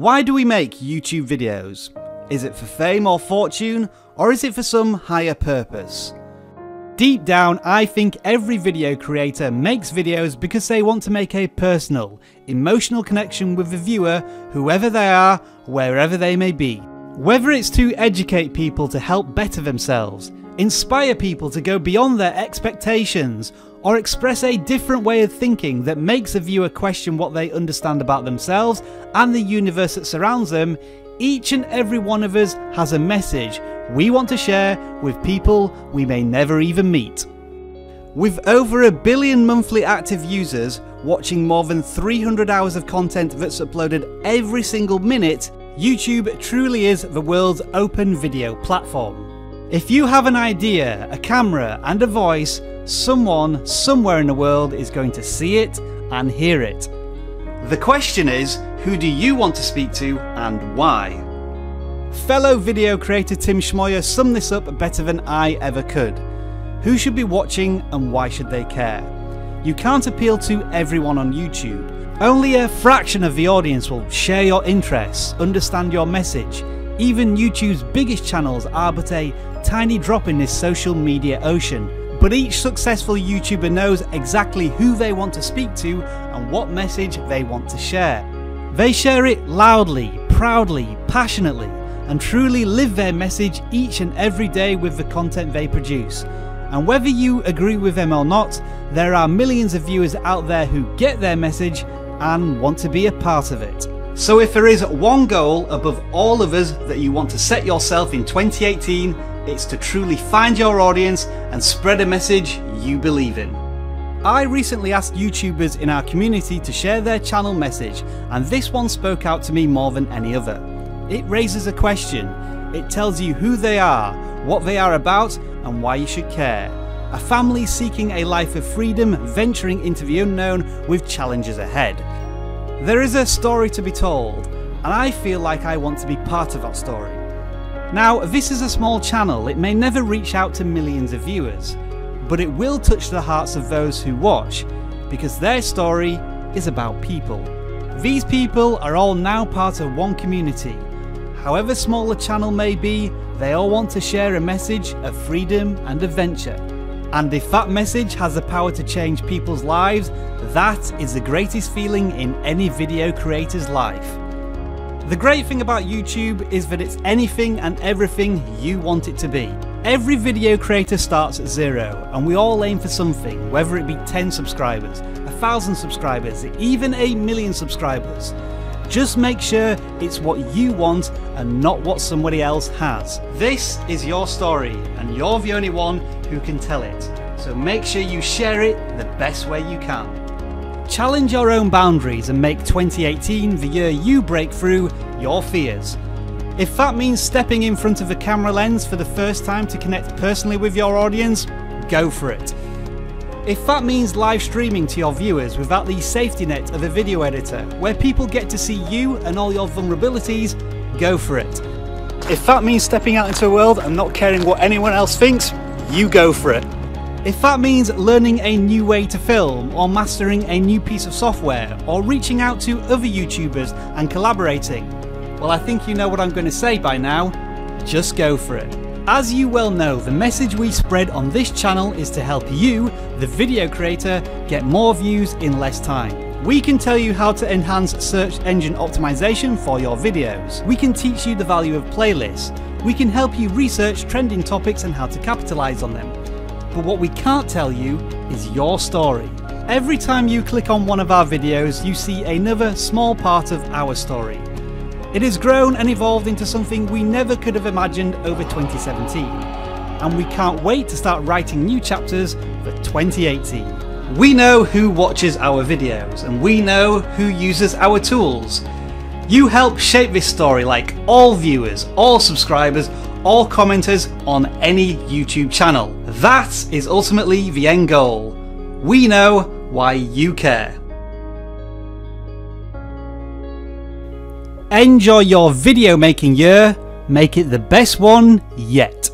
Why do we make YouTube videos? Is it for fame or fortune, or is it for some higher purpose? Deep down, I think every video creator makes videos because they want to make a personal, emotional connection with the viewer, whoever they are, wherever they may be. Whether it's to educate people to help better themselves, inspire people to go beyond their expectations, or express a different way of thinking that makes a viewer question what they understand about themselves and the universe that surrounds them, each and every one of us has a message we want to share with people we may never even meet. With over 1 billion monthly active users watching more than 300 hours of content that's uploaded every single minute, YouTube truly is the world's open video platform. If you have an idea, a camera and a voice, someone somewhere in the world is going to see it and hear it. The question is, who do you want to speak to and why? Fellow video creator Tim Schmoyer summed this up better than I ever could. Who should be watching and why should they care? You can't appeal to everyone on YouTube. Only a fraction of the audience will share your interests, understand your message. Even YouTube's biggest channels are but a tiny drop in this social media ocean. But each successful YouTuber knows exactly who they want to speak to and what message they want to share. They share it loudly, proudly, passionately, and truly live their message each and every day with the content they produce. And whether you agree with them or not, there are millions of viewers out there who get their message and want to be a part of it. So if there is one goal above all others that you want to set yourself in 2018, it's to truly find your audience and spread a message you believe in. I recently asked YouTubers in our community to share their channel message, and this one spoke out to me more than any other. It raises a question. It tells you who they are, what they are about, and why you should care. A family seeking a life of freedom, venturing into the unknown with challenges ahead. There is a story to be told, and I feel like I want to be part of that story. Now, this is a small channel. It may never reach out to millions of viewers, but it will touch the hearts of those who watch, because their story is about people. These people are all now part of one community. However small the channel may be, they all want to share a message of freedom and adventure. And if that message has the power to change people's lives, that is the greatest feeling in any video creator's life. The great thing about YouTube is that it's anything and everything you want it to be. Every video creator starts at 0, and we all aim for something, whether it be 10 subscribers, 1,000 subscribers, even 8 million subscribers. Just make sure it's what you want and not what somebody else has. This is your story, and you're the only one who can tell it. So make sure you share it the best way you can. Challenge your own boundaries and make 2018 the year you break through your fears. If that means stepping in front of a camera lens for the first time to connect personally with your audience, go for it. If that means live streaming to your viewers without the safety net of a video editor, where people get to see you and all your vulnerabilities, go for it. If that means stepping out into a world and not caring what anyone else thinks, you go for it. If that means learning a new way to film, or mastering a new piece of software, or reaching out to other YouTubers and collaborating, well, I think you know what I'm going to say by now. Just go for it. As you well know, the message we spread on this channel is to help you, the video creator, get more views in less time. We can tell you how to enhance search engine optimization for your videos. We can teach you the value of playlists. We can help you research trending topics and how to capitalize on them. But what we can't tell you is your story. Every time you click on one of our videos, you see another small part of our story. It has grown and evolved into something we never could have imagined over 2017. And we can't wait to start writing new chapters for 2018. We know who watches our videos, and we know who uses our tools. You help shape this story like all viewers, all subscribers, all commenters on any YouTube channel. That is ultimately the end goal. We know why you care. Enjoy your video making year, make it the best one yet.